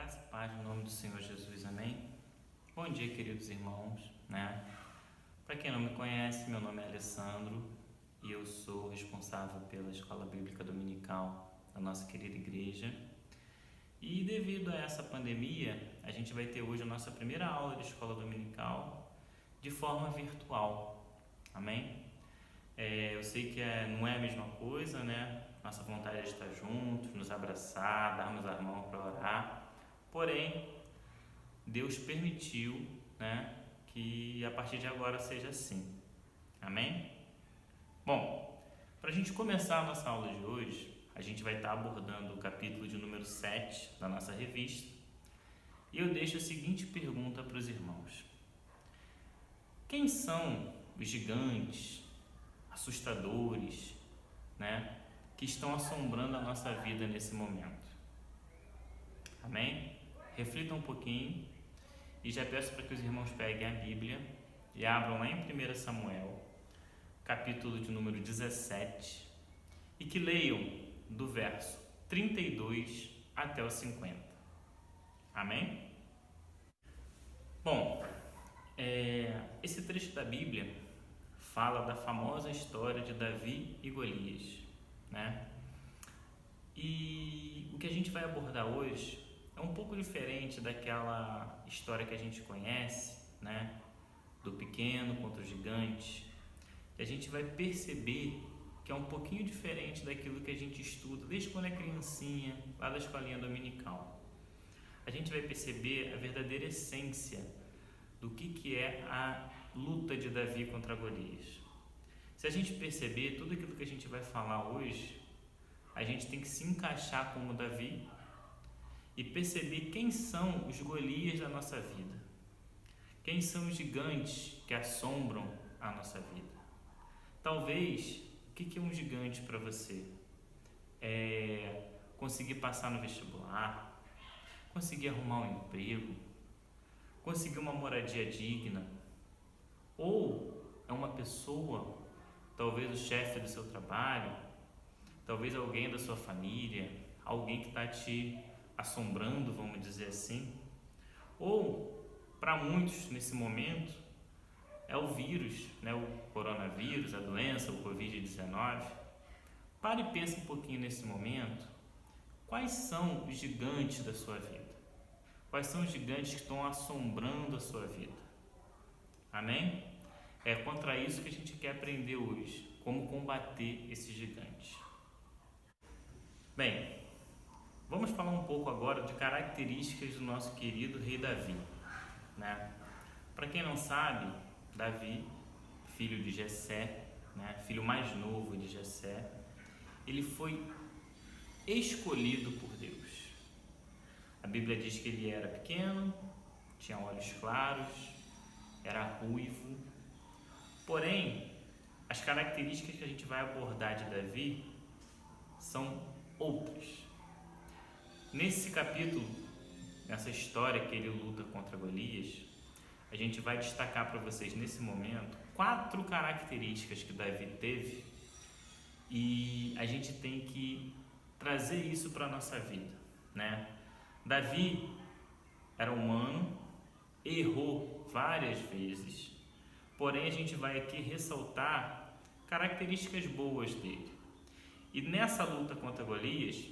Graça e paz no nome do Senhor Jesus, amém? Bom dia, queridos irmãos, Para quem não me conhece, meu nome é Alessandro e eu sou responsável pela Escola Bíblica Dominical da nossa querida igreja. E devido a essa pandemia, a gente vai ter hoje a nossa primeira aula de Escola Dominical de forma virtual, amém? Eu sei que não é a mesma coisa, Nossa vontade é estar juntos, nos abraçar, darmos a mão para orar. Porém, Deus permitiu, que a partir de agora seja assim. Amém? Bom, para a gente começar a nossa aula de hoje, a gente vai estar abordando o capítulo de número 7 da nossa revista. E eu deixo a seguinte pergunta para os irmãos: quem são os gigantes, assustadores, que estão assombrando a nossa vida nesse momento? Amém? Reflitam um pouquinho e já peço para que os irmãos peguem a Bíblia e abram lá em 1 Samuel, capítulo de número 17, e que leiam do verso 32 até o 50. Amém? Bom, esse trecho da Bíblia fala da famosa história de Davi e Golias, E o que a gente vai abordar hoje é um pouco diferente daquela história que a gente conhece, do pequeno contra o gigante. E a gente vai perceber que é um pouquinho diferente daquilo que a gente estuda desde quando é criancinha, lá da escolinha dominical. A gente vai perceber a verdadeira essência do que é a luta de Davi contra Golias. Se a gente perceber tudo aquilo que a gente vai falar hoje, a gente tem que se encaixar como Davi e perceber quem são os Golias da nossa vida. Quem são os gigantes que assombram a nossa vida. Talvez, o que é um gigante para você? É conseguir passar no vestibular, conseguir arrumar um emprego, conseguir uma moradia digna, ou é uma pessoa, talvez o chefe do seu trabalho, talvez alguém da sua família, alguém que está te assombrando, vamos dizer assim. Ou, para muitos nesse momento, é o vírus, o coronavírus, a doença, o Covid-19. Pare e pense um pouquinho nesse momento. Quais são os gigantes da sua vida? Quais são os gigantes que estão assombrando a sua vida? Amém? É contra isso que a gente quer aprender hoje. Como combater esses gigantes. Bem, vamos falar um pouco agora de características do nosso querido rei Davi. Para quem não sabe, Davi, filho de Jessé, filho mais novo de Jessé, ele foi escolhido por Deus. A Bíblia diz que ele era pequeno, tinha olhos claros, era ruivo. Porém, as características que a gente vai abordar de Davi são outras. Nesse capítulo, nessa história que ele luta contra Golias, a gente vai destacar para vocês nesse momento 4 características que Davi teve e a gente tem que trazer isso para a nossa vida, Davi era humano, errou várias vezes, porém a gente vai aqui ressaltar características boas dele. E nessa luta contra Golias,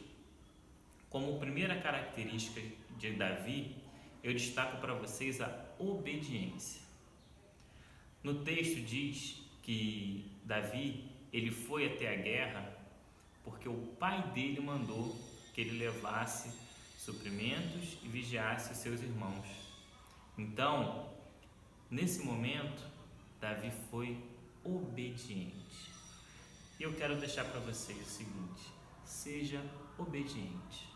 como primeira característica de Davi, eu destaco para vocês a obediência. No texto diz que Davi, ele foi até a guerra porque o pai dele mandou que ele levasse suprimentos e vigiasse os seus irmãos. Então, nesse momento, Davi foi obediente. E eu quero deixar para vocês o seguinte: seja obediente.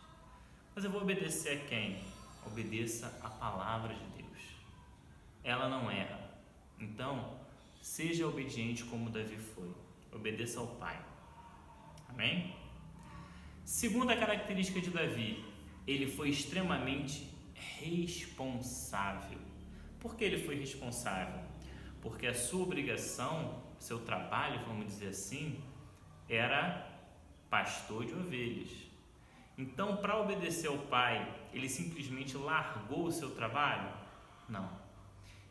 Mas eu vou obedecer a quem? Obedeça a palavra de Deus. Ela não erra. Então, seja obediente como Davi foi. Obedeça ao Pai. Amém? Segunda característica de Davi: ele foi extremamente responsável. Por que ele foi responsável? Porque a sua obrigação, seu trabalho, vamos dizer assim, era pastor de ovelhas. Então, para obedecer ao pai, ele simplesmente largou o seu trabalho? Não.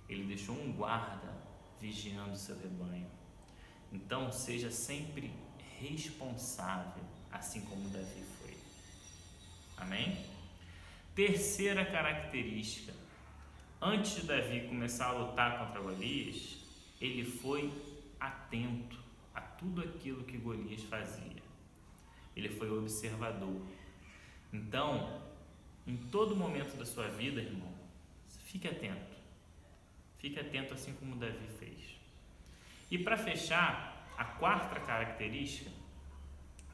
Ele deixou um guarda vigiando o seu rebanho. Então, seja sempre responsável, assim como Davi foi. Amém? Terceira característica. Antes de Davi começar a lutar contra Golias, ele foi atento a tudo aquilo que Golias fazia. Ele foi observador. Então, em todo momento da sua vida, irmão, fique atento. Fique atento assim como Davi fez. E para fechar, a quarta característica,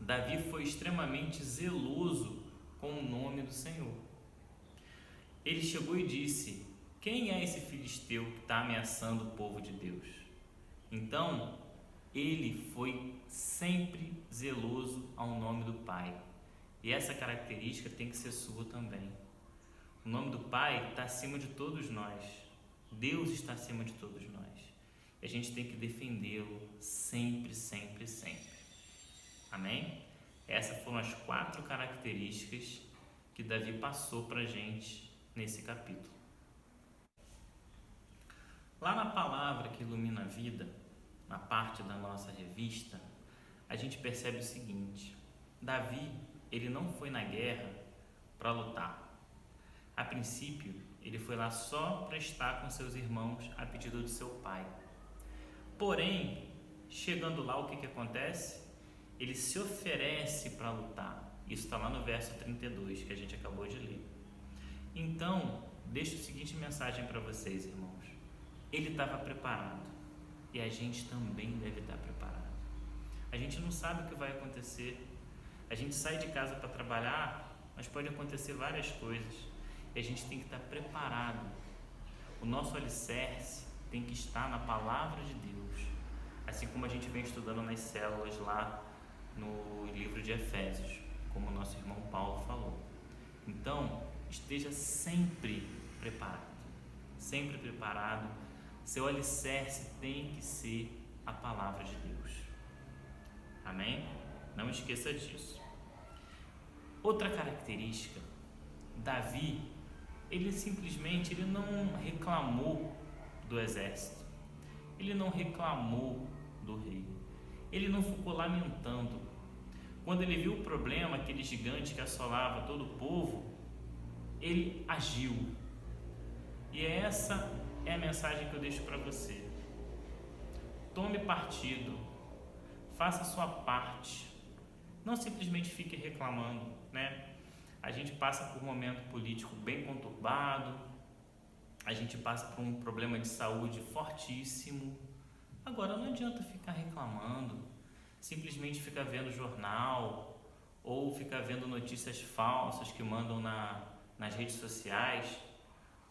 Davi foi extremamente zeloso com o nome do Senhor. Ele chegou e disse: quem é esse filisteu que está ameaçando o povo de Deus? Então, ele foi sempre zeloso ao nome do Pai. E essa característica tem que ser sua também. O nome do Pai está acima de todos nós. Deus está acima de todos nós. E a gente tem que defendê-lo sempre, sempre, sempre. Amém? Essas foram as 4 características que Davi passou para a gente nesse capítulo. Lá na palavra que ilumina a vida, na parte da nossa revista, a gente percebe o seguinte: Davi, ele não foi na guerra para lutar. A princípio, ele foi lá só para estar com seus irmãos a pedido de seu pai. Porém, chegando lá, o que acontece? Ele se oferece para lutar. Isso está lá no verso 32, que a gente acabou de ler. Então, deixo a seguinte mensagem para vocês, irmãos. Ele estava preparado e a gente também deve estar preparado. A gente não sabe o que vai acontecer. A gente sai de casa para trabalhar, mas pode acontecer várias coisas e a gente tem que estar preparado. O nosso alicerce tem que estar na palavra de Deus, assim como a gente vem estudando nas células lá no livro de Efésios, como o nosso irmão Paulo falou. Então, esteja sempre preparado, sempre preparado. Seu alicerce tem que ser a palavra de Deus. Amém? Não esqueça disso. Outra característica, Davi, ele não reclamou do exército, ele não reclamou do rei, ele não ficou lamentando. Quando ele viu o problema, aquele gigante que assolava todo o povo, ele agiu. E essa é a mensagem que eu deixo para você. Tome partido, faça a sua parte, não simplesmente fique reclamando, né? A gente passa por um momento político bem conturbado, a gente passa por um problema de saúde fortíssimo. Agora não adianta ficar reclamando, simplesmente ficar vendo jornal ou ficar vendo notícias falsas que mandam nas redes sociais.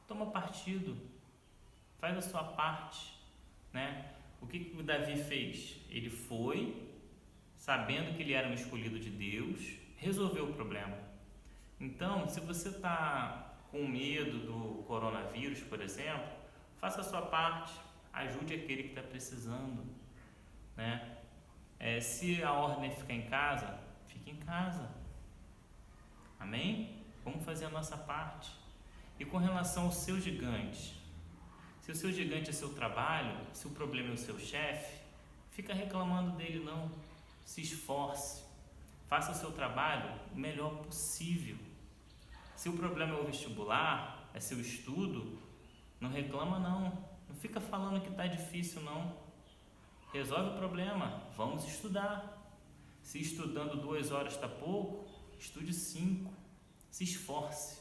Toma partido, faz a sua parte, né? O que o Davi fez? Ele foi, sabendo que ele era um escolhido de Deus, resolveu o problema. Então, se você está com medo do coronavírus, por exemplo, faça a sua parte, ajude aquele que está precisando, né? Se a ordem é ficar em casa, fique em casa. Amém? Vamos fazer a nossa parte. E com relação ao seu gigante, se o seu gigante é seu trabalho, se o problema é o seu chefe, fica reclamando dele não. Se esforce, faça o seu trabalho o melhor possível. Se o problema é o vestibular, é seu estudo, não reclama não. Não fica falando que está difícil não. Resolve o problema, vamos estudar. Se estudando 2 horas está pouco, estude 5. Se esforce.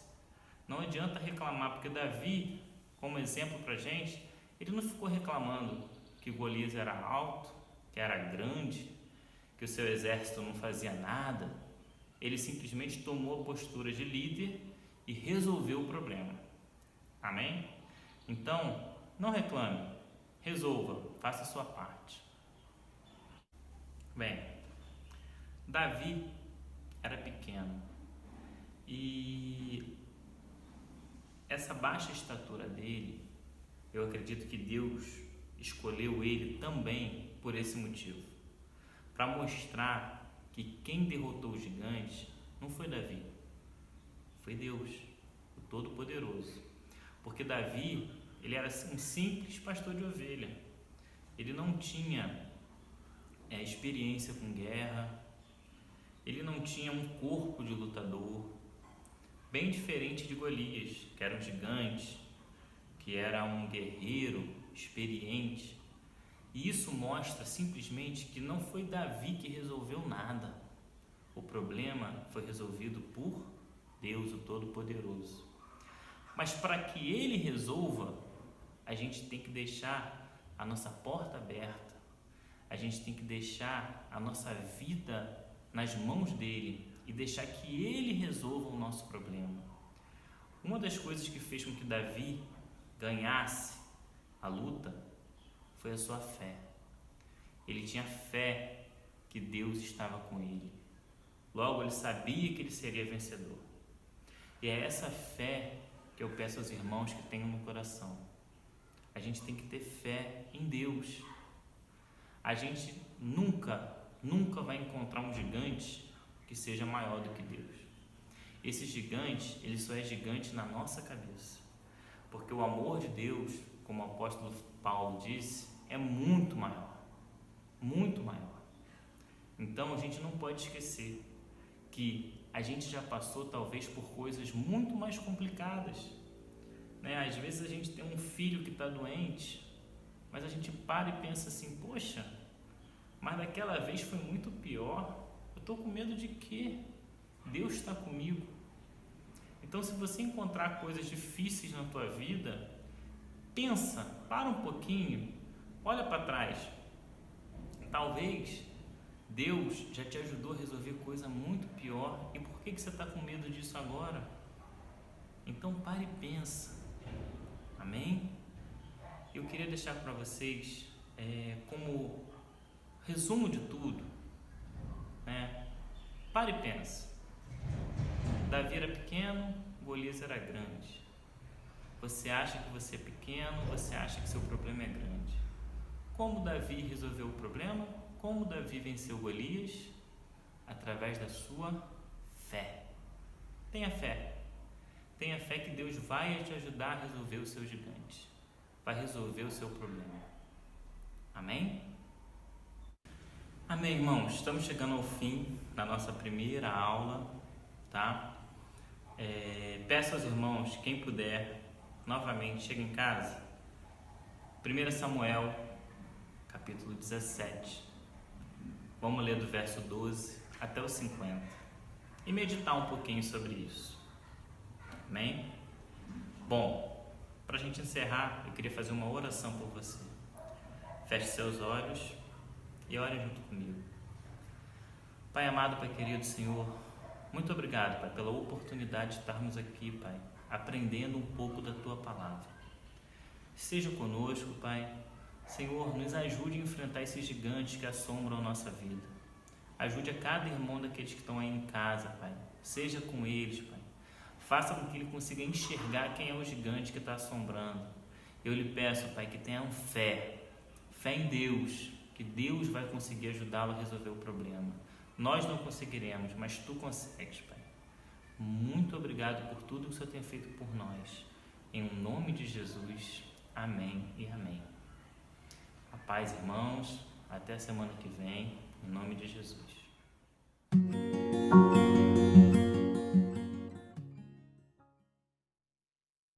Não adianta reclamar, porque Davi, como exemplo para a gente, ele não ficou reclamando que Golias era alto, que era grande, que o seu exército não fazia nada. Ele simplesmente tomou a postura de líder e resolveu o problema. Amém? Então, não reclame, resolva, faça a sua parte. Bem, Davi era pequeno e essa baixa estatura dele, eu acredito que Deus escolheu ele também por esse motivo, para mostrar que quem derrotou o gigante Não foi Davi, foi Deus, o Todo-Poderoso. Porque Davi, ele era um simples pastor de ovelha. Ele não tinha experiência com guerra, ele não tinha um corpo de lutador, bem diferente de Golias, que era um gigante, que era um guerreiro experiente. E isso mostra simplesmente que não foi Davi que resolveu nada. O problema foi resolvido por Deus, o Todo-Poderoso. Mas para que Ele resolva, a gente tem que deixar a nossa porta aberta, a gente tem que deixar a nossa vida nas mãos dEle e deixar que Ele resolva o nosso problema. Uma das coisas que fez com que Davi ganhasse a luta foi a sua fé. Ele tinha fé que Deus estava com ele. Logo, ele sabia que ele seria vencedor. E é essa fé que eu peço aos irmãos que tenham no coração. A gente tem que ter fé em Deus. A gente nunca vai encontrar um gigante que seja maior do que Deus. Esse gigante, ele só é gigante na nossa cabeça. Porque o amor de Deus, como o apóstolo Paulo disse, é muito maior. Muito maior. Então a gente não pode esquecer que a gente já passou talvez por coisas muito mais complicadas, né? Às vezes a gente tem um filho que está doente, mas a gente para e pensa assim, poxa, mas daquela vez foi muito pior, eu estou com medo de quê? Deus está comigo. Então, se você encontrar coisas difíceis na tua vida, pensa, para um pouquinho, olha para trás. Talvez Deus já te ajudou a resolver coisa muito pior, e por que você está com medo disso agora? Então pare e pensa. Amém? Eu queria deixar para vocês como resumo de tudo, né? Pare e pensa. Davi era pequeno, Golias era grande. Você acha que você é pequeno, você acha que seu problema é grande. Como Davi resolveu o problema? Como Davi venceu Golias? Através da sua fé. Tenha fé. Tenha fé que Deus vai te ajudar a resolver o seu gigante. Vai resolver o seu problema. Amém? Amém, irmãos. Estamos chegando ao fim da nossa primeira aula, tá? Peço aos irmãos, quem puder, novamente, chega em casa. 1 Samuel, capítulo 17. Vamos ler do verso 12 até o 50 e meditar um pouquinho sobre isso. Amém? Bom, para a gente encerrar, eu queria fazer uma oração por você. Feche seus olhos e ore junto comigo. Pai amado, Pai querido, Senhor, muito obrigado, Pai, pela oportunidade de estarmos aqui, Pai, aprendendo um pouco da Tua Palavra. Seja conosco, Pai. Senhor, nos ajude a enfrentar esses gigantes que assombram a nossa vida. Ajude a cada irmão daqueles que estão aí em casa, Pai. Seja com eles, Pai. Faça com que ele consiga enxergar quem é o gigante que está assombrando. Eu lhe peço, Pai, que tenham fé em Deus, que Deus vai conseguir ajudá-lo a resolver o problema. Nós não conseguiremos, mas Tu consegues, Pai. Muito obrigado por tudo que o Senhor tem feito por nós. Em nome de Jesus, amém e amém. A paz, irmãos. Até a semana que vem, em nome de Jesus.